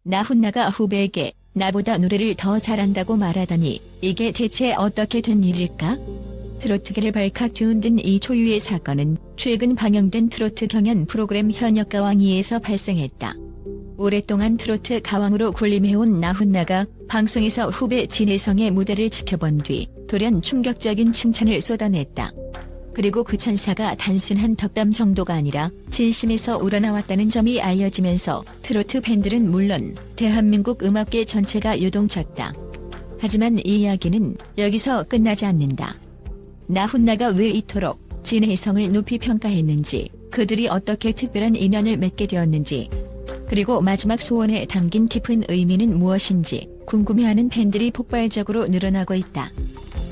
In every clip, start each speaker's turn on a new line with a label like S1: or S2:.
S1: 나훈나가 후배에게 나보다 노래를 더 잘한다고 말하다니 이게 대체 어떻게 된 일일까? 트로트계를 발칵 뒤흔든 이 초유의 사건은 최근 방영된 트로트 경연 프로그램 현역가왕2에서 발생했다. 오랫동안 트로트 가왕으로 군림해온 나훈나가 방송에서 후배 진혜성의 무대를 지켜본 뒤 돌연 충격적인 칭찬을 쏟아냈다. 그리고 그 찬사가 단순한 덕담 정도가 아니라 진심에서 우러나왔다는 점이 알려지면서 트로트 팬들은 물론 대한민국 음악계 전체가 요동쳤다. 하지만 이 이야기는 여기서 끝나지 않는다. 나훈나가 왜 이토록 진혜성을 높이 평가했는지, 그들이 어떻게 특별한 인연을 맺게 되었는지, 그리고 마지막 소원에 담긴 깊은 의미는 무엇인지 궁금해하는 팬들이 폭발적으로 늘어나고 있다.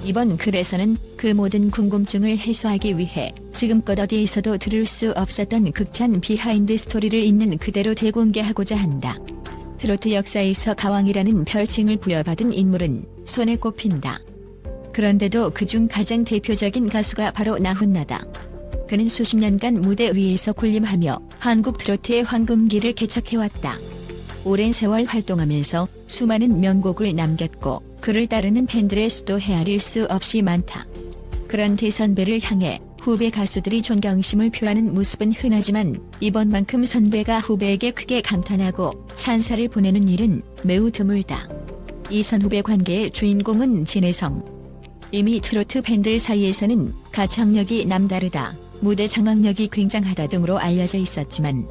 S1: 이번 글에서는 그 모든 궁금증을 해소하기 위해 지금껏 어디에서도 들을 수 없었던 극찬 비하인드 스토리를 있는 그대로 대공개하고자 한다. 트로트 역사에서 가왕이라는 별칭을 부여받은 인물은 손에 꼽힌다. 그런데도 그중 가장 대표적인 가수가 바로 나훈나다. 그는 수십 년간 무대 위에서 군림하며 한국 트로트의 황금기를 개척해왔다. 오랜 세월 활동하면서 수많은 명곡을 남겼고 그를 따르는 팬들의 수도 헤아릴 수 없이 많다. 그런 대선배를 향해 후배 가수들이 존경심을 표하는 모습은 흔하지만 이번만큼 선배가 후배에게 크게 감탄하고 찬사를 보내는 일은 매우 드물다. 이 선후배 관계의 주인공은 진혜성. 이미 트로트 팬들 사이에서는 가창력이 남다르다, 무대 장악력이 굉장하다 등으로 알려져 있었지만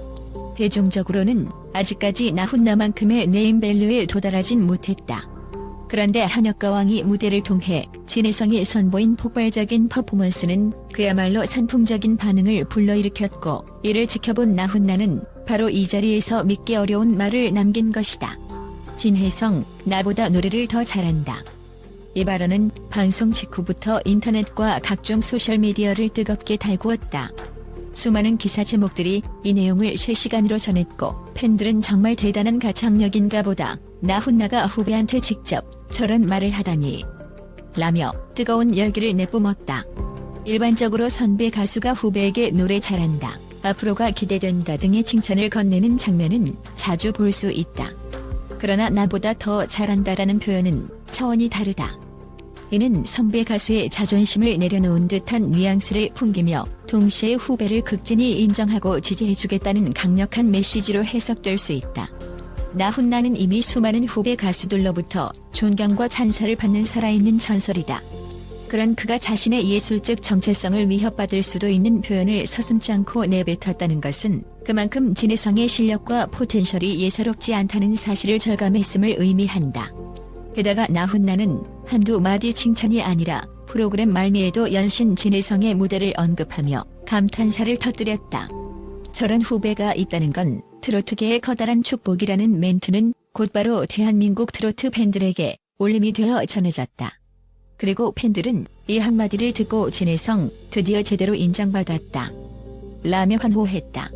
S1: 대중적으로는 아직까지 나훈나만큼의 네임밸류에 도달하진 못했다. 그런데 현역가왕이 무대를 통해 진혜성이 선보인 폭발적인 퍼포먼스는 그야말로 선풍적인 반응을 불러일으켰고, 이를 지켜본 나훈나는 바로 이 자리에서 믿기 어려운 말을 남긴 것이다. 진혜성, 나보다 노래를 더 잘한다. 이 발언은 방송 직후부터 인터넷과 각종 소셜미디어를 뜨겁게 달구었다. 수많은 기사 제목들이 이 내용을 실시간으로 전했고, 팬들은 정말 대단한 가창력인가 보다, 나훈나가 후배한테 직접 저런 말을 하다니 라며 뜨거운 열기를 내뿜었다. 일반적으로 선배 가수가 후배에게 노래 잘한다, 앞으로가 기대된다 등의 칭찬을 건네는 장면은 자주 볼 수 있다. 그러나 나보다 더 잘한다라는 표현은 차원이 다르다. 이는 선배 가수의 자존심을 내려놓은 듯한 뉘앙스를 풍기며 동시에 후배를 극진히 인정하고 지지해주겠다는 강력한 메시지로 해석될 수 있다. 나훈나는 이미 수많은 후배 가수들로부터 존경과 찬사를 받는 살아있는 전설이다. 그런 그가 자신의 예술적 정체성을 위협받을 수도 있는 표현을 서슴지 않고 내뱉었다는 것은 그만큼 진혜성의 실력과 포텐셜이 예사롭지 않다는 사실을 절감했음을 의미한다. 게다가 나훈나는 한두 마디 칭찬이 아니라 프로그램 말미에도 연신 진혜성의 무대를 언급하며 감탄사를 터뜨렸다. 저런 후배가 있다는 건 트로트계의 커다란 축복이라는 멘트는 곧바로 대한민국 트로트 팬들에게 울림이 되어 전해졌다. 그리고 팬들은 이 한마디를 듣고 진혜성 드디어 제대로 인정받았다 라며 환호했다.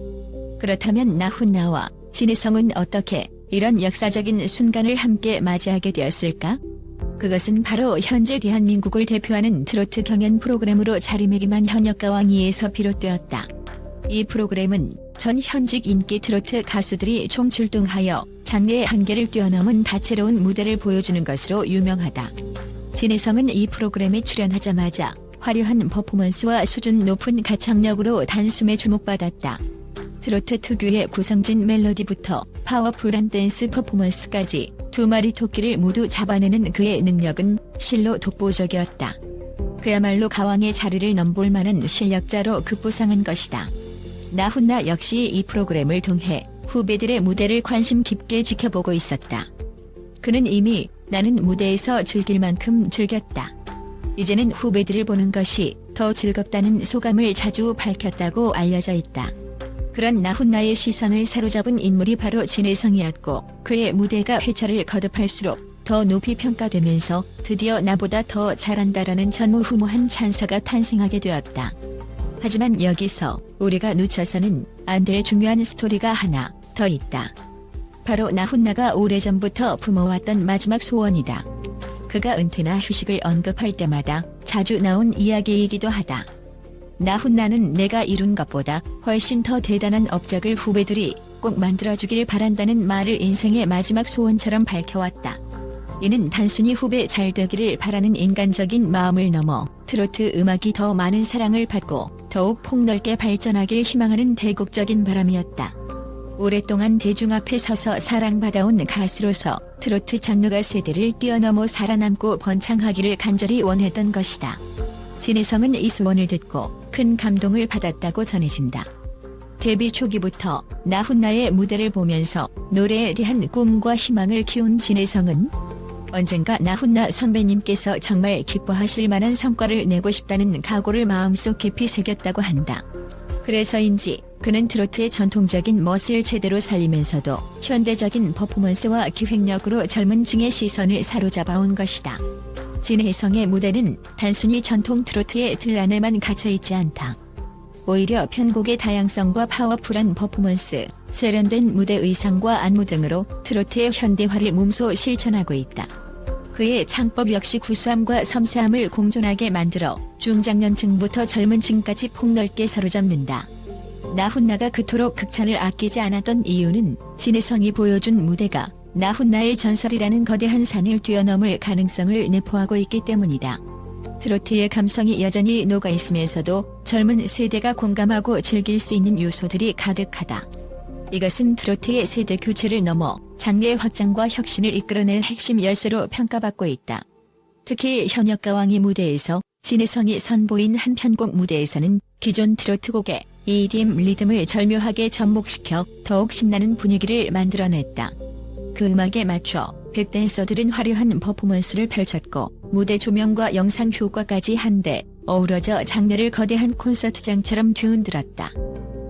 S1: 그렇다면 나훈나와 진혜성은 어떻게 이런 역사적인 순간을 함께 맞이하게 되었을까? 그것은 바로 현재 대한민국을 대표하는 트로트 경연 프로그램으로 자리매김한 현역가왕2에서 비롯되었다. 이 프로그램은 전 현직 인기 트로트 가수들이 총출동하여 장르의 한계를 뛰어넘은 다채로운 무대를 보여주는 것으로 유명하다. 진혜성은 이 프로그램에 출연하자마자 화려한 퍼포먼스와 수준 높은 가창력으로 단숨에 주목받았다. 트로트 특유의 구성진 멜로디부터 파워풀한 댄스 퍼포먼스까지 두 마리 토끼를 모두 잡아내는 그의 능력은 실로 독보적이었다. 그야말로 가왕의 자리를 넘볼 만한 실력자로 급부상한 것이다. 나훈나 역시 이 프로그램을 통해 후배들의 무대를 관심 깊게 지켜보고 있었다. 그는 이미 나는 무대에서 즐길 만큼 즐겼다. 이제는 후배들을 보는 것이 더 즐겁다는 소감을 자주 밝혔다고 알려져 있다. 그런 나훈나의 시선을 사로잡은 인물이 바로 진혜성이었고, 그의 무대가 회차를 거듭할수록 더 높이 평가되면서 드디어 나보다 더 잘한다라는 전무후무한 찬사가 탄생하게 되었다. 하지만 여기서 우리가 놓쳐서는 안 될 중요한 스토리가 하나 더 있다. 바로 나훈나가 오래전부터 품어왔던 마지막 소원이다. 그가 은퇴나 휴식을 언급할 때마다 자주 나온 이야기이기도 하다. 나훈나는 내가 이룬 것보다 훨씬 더 대단한 업적을 후배들이 꼭 만들어주길 바란다는 말을 인생의 마지막 소원처럼 밝혀왔다. 이는 단순히 후배 잘 되기를 바라는 인간적인 마음을 넘어 트로트 음악이 더 많은 사랑을 받고 더욱 폭넓게 발전하길 희망하는 대국적인 바람이었다. 오랫동안 대중 앞에 서서 사랑받아온 가수로서 트로트 장르가 세대를 뛰어넘어 살아남고 번창하기를 간절히 원했던 것이다. 진혜성은 이 소원을 듣고 큰 감동을 받았다고 전해진다. 데뷔 초기부터 나훈나의 무대를 보면서 노래에 대한 꿈과 희망을 키운 진혜성은 언젠가 나훈나 선배님께서 정말 기뻐하실 만한 성과를 내고 싶다는 각오를 마음속 깊이 새겼다고 한다. 그래서인지 그는 트로트의 전통적인 멋을 제대로 살리면서도 현대적인 퍼포먼스와 기획력으로 젊은 층의 시선을 사로잡아온 것이다. 진혜성의 무대는 단순히 전통 트로트의 틀 안에만 갇혀있지 않다. 오히려 편곡의 다양성과 파워풀한 퍼포먼스, 세련된 무대 의상과 안무 등으로 트로트의 현대화를 몸소 실천하고 있다. 그의 창법 역시 구수함과 섬세함을 공존하게 만들어 중장년층부터 젊은 층까지 폭넓게 사로잡는다. 나훈나가 그토록 극찬을 아끼지 않았던 이유는 진혜성이 보여준 무대가 나훈나의 전설이라는 거대한 산을 뛰어넘을 가능성을 내포하고 있기 때문이다. 트로트의 감성이 여전히 녹아있으면서도 젊은 세대가 공감하고 즐길 수 있는 요소들이 가득하다. 이것은 트로트의 세대 교체를 넘어 장르의 확장과 혁신을 이끌어낼 핵심 열쇠로 평가받고 있다. 특히 현역가왕이 무대에서 진혜성이 선보인 한 편곡 무대에서는 기존 트로트 곡의 EDM 리듬을 절묘하게 접목시켜 더욱 신나는 분위기를 만들어냈다. 그 음악에 맞춰 백댄서들은 화려한 퍼포먼스를 펼쳤고 무대 조명과 영상 효과까지 한데 어우러져 장르를 거대한 콘서트장처럼 뒤흔들었다.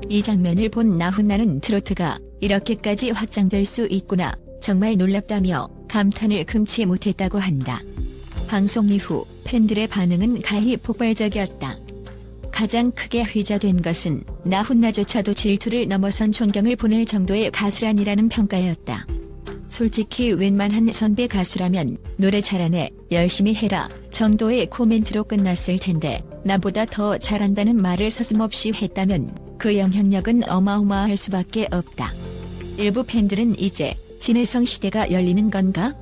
S1: 이 장면을 본 나훈나는 트로트가 이렇게까지 확장될 수 있구나 정말 놀랍다며 감탄을 금치 못했다고 한다. 방송 이후 팬들의 반응은 가히 폭발적이었다. 가장 크게 회자된 것은 나훈나조차도 질투를 넘어선 존경을 보낼 정도의 가수란이라는 평가였다. 솔직히 웬만한 선배 가수라면 노래 잘하네, 열심히 해라 정도의 코멘트로 끝났을 텐데 나보다 더 잘한다는 말을 서슴없이 했다면 그 영향력은 어마어마할 수밖에 없다. 일부 팬들은 이제 진혜성 시대가 열리는 건가?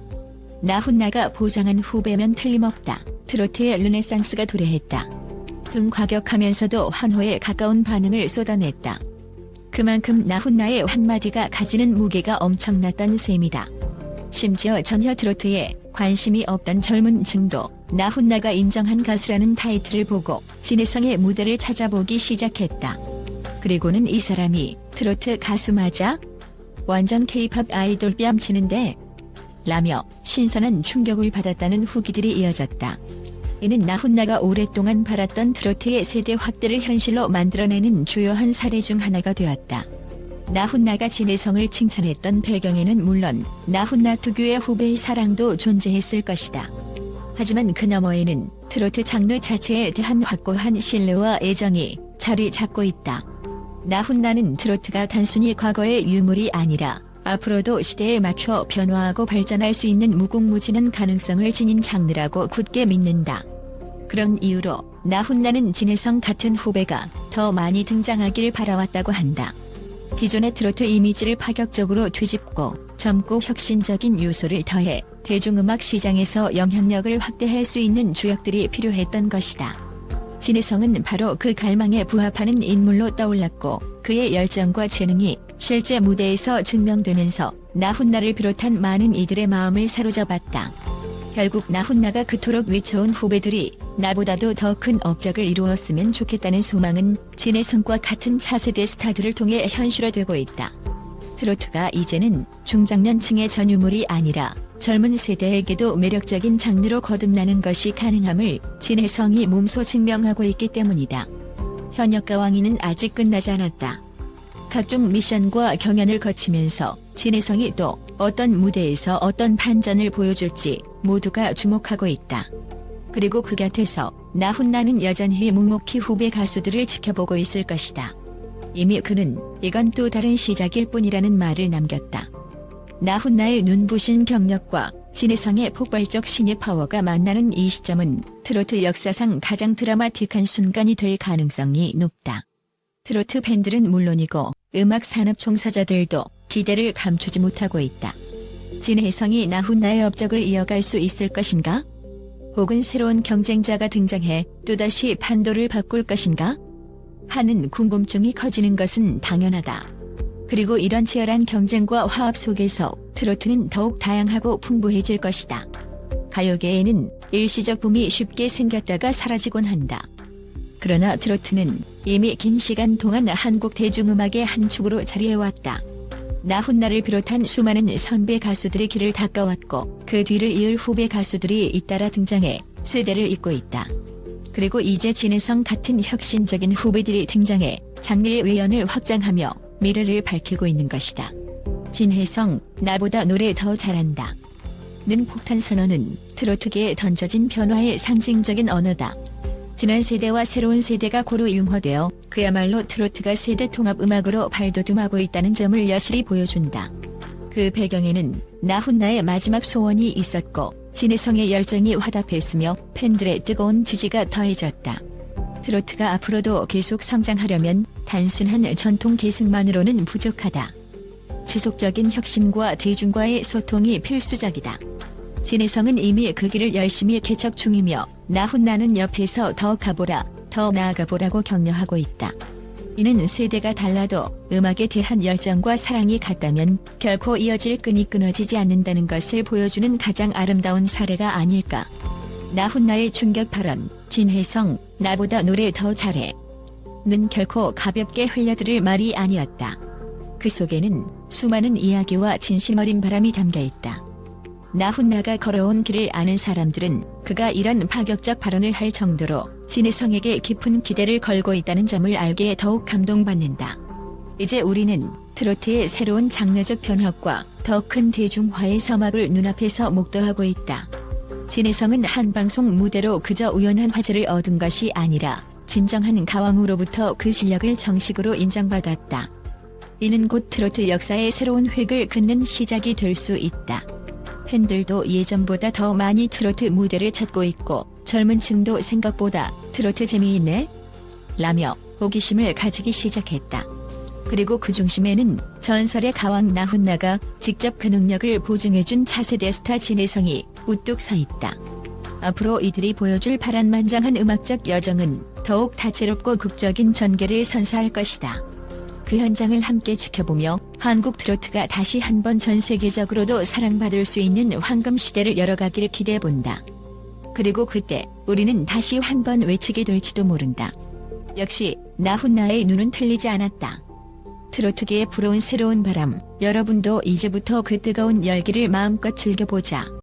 S1: 나훈나가 보장한 후배면 틀림없다. 트로트의 르네상스가 도래했다. 등 과격하면서도 환호에 가까운 반응을 쏟아냈다. 그만큼 나훈나의 한마디가 가지는 무게가 엄청났던 셈이다. 심지어 전혀 트로트에 관심이 없던 젊은 층도 나훈나가 인정한 가수라는 타이틀을 보고 진혜성의 무대를 찾아보기 시작했다. 그리고는 이 사람이 트로트 가수 맞아? 완전 K-팝 아이돌 뺨치는데? 라며 신선한 충격을 받았다는 후기들이 이어졌다. 이는 나훈나가 오랫동안 바랐던 트로트의 세대 확대를 현실로 만들어내는 주요한 사례 중 하나가 되었다. 나훈나가 진혜성을 칭찬했던 배경에는 물론 나훈나 특유의 후배의 사랑도 존재했을 것이다. 하지만 그 너머에는 트로트 장르 자체에 대한 확고한 신뢰와 애정이 자리 잡고 있다. 나훈나는 트로트가 단순히 과거의 유물이 아니라 앞으로도 시대에 맞춰 변화하고 발전할 수 있는 무궁무진한 가능성을 지닌 장르라고 굳게 믿는다. 그런 이유로 나훈나는 진혜성 같은 후배가 더 많이 등장하길 바라왔다고 한다. 기존의 트로트 이미지를 파격적으로 뒤집고 젊고 혁신적인 요소를 더해 대중음악 시장에서 영향력을 확대할 수 있는 주역들이 필요했던 것이다. 진혜성은 바로 그 갈망에 부합하는 인물로 떠올랐고 그의 열정과 재능이 실제 무대에서 증명되면서 나훈나를 비롯한 많은 이들의 마음을 사로잡았다. 결국 나훈나가 그토록 외쳐온 후배들이 나보다도 더 큰 업적을 이루었으면 좋겠다는 소망은 진혜성과 같은 차세대 스타들을 통해 현실화되고 있다. 트로트가 이제는 중장년층의 전유물이 아니라 젊은 세대에게도 매력적인 장르로 거듭나는 것이 가능함을 진혜성이 몸소 증명하고 있기 때문이다. 현역가왕이는 아직 끝나지 않았다. 각종 미션과 경연을 거치면서 진혜성이 또 어떤 무대에서 어떤 반전을 보여줄지 모두가 주목하고 있다. 그리고 그 곁에서 나훈나는 여전히 묵묵히 후배 가수들을 지켜보고 있을 것이다. 이미 그는 이건 또 다른 시작일 뿐이라는 말을 남겼다. 나훈나의 눈부신 경력과 진혜성의 폭발적 신예 파워가 만나는 이 시점은 트로트 역사상 가장 드라마틱한 순간이 될 가능성이 높다. 트로트 팬들은 물론이고 음악 산업 종사자들도 기대를 감추지 못하고 있다. 진혜성이 나훈나의 업적을 이어갈 수 있을 것인가? 혹은 새로운 경쟁자가 등장해 또다시 판도를 바꿀 것인가? 하는 궁금증이 커지는 것은 당연하다. 그리고 이런 치열한 경쟁과 화합 속에서 트로트는 더욱 다양하고 풍부해질 것이다. 가요계에는 일시적 붐이 쉽게 생겼다가 사라지곤 한다. 그러나 트로트는 이미 긴 시간 동안 한국 대중음악의 한 축으로 자리해왔다. 나훈나를 비롯한 수많은 선배 가수들이 길을 닦아왔고 그 뒤를 이을 후배 가수들이 잇따라 등장해 세대를 잇고 있다. 그리고 이제 진혜성 같은 혁신적인 후배들이 등장해 장르의 외연을 확장하며 미래를 밝히고 있는 것이다. 진혜성, 나보다 노래 더 잘한다. 는 폭탄 선언은 트로트계에 던져진 변화의 상징적인 언어다. 지난 세대와 새로운 세대가 고루 융화되어 그야말로 트로트가 세대 통합 음악으로 발돋움하고 있다는 점을 여실히 보여준다. 그 배경에는 나훈나의 마지막 소원이 있었고 진혜성의 열정이 화답했으며 팬들의 뜨거운 지지가 더해졌다. 트로트가 앞으로도 계속 성장하려면 단순한 전통 계승만으로는 부족하다. 지속적인 혁신과 대중과의 소통이 필수적이다. 진혜성은 이미 그 길을 열심히 개척 중이며 나훈나는 옆에서 더 가보라, 더 나아가보라고 격려하고 있다. 이는 세대가 달라도 음악에 대한 열정과 사랑이 같다면 결코 이어질 끈이 끊어지지 않는다는 것을 보여주는 가장 아름다운 사례가 아닐까. 나훈나의 충격 발언, 진혜성, 나보다 노래 더 잘해. 는 결코 가볍게 흘려들을 말이 아니었다. 그 속에는 수많은 이야기와 진심 어린 바람이 담겨있다. 나훈나가 걸어온 길을 아는 사람들은 그가 이런 파격적 발언을 할 정도로 진혜성에게 깊은 기대를 걸고 있다는 점을 알기에 더욱 감동받는다. 이제 우리는 트로트의 새로운 장르적 변혁과 더 큰 대중화의 서막을 눈앞에서 목도하고 있다. 진혜성은 한 방송 무대로 그저 우연한 화제를 얻은 것이 아니라 진정한 가왕으로부터 그 실력을 정식으로 인정받았다. 이는 곧 트로트 역사의 새로운 획을 긋는 시작이 될 수 있다. 팬들도 예전보다 더 많이 트로트 무대를 찾고 있고 젊은 층도 생각보다 트로트 재미있네? 라며 호기심을 가지기 시작했다. 그리고 그 중심에는 전설의 가왕 나훈나가 직접 그 능력을 보증해준 차세대 스타 진혜성이 우뚝 서 있다. 앞으로 이들이 보여줄 파란만장한 음악적 여정은 더욱 다채롭고 극적인 전개를 선사할 것이다. 그 현장을 함께 지켜보며 한국 트로트가 다시 한번 전 세계적으로도 사랑받을 수 있는 황금 시대를 열어가기를 기대해본다. 그리고 그때 우리는 다시 한번 외치게 될지도 모른다. 역시 나훈나의 눈은 틀리지 않았다. 트로트계에 불어온 새로운 바람, 여러분도 이제부터 그 뜨거운 열기를 마음껏 즐겨보자.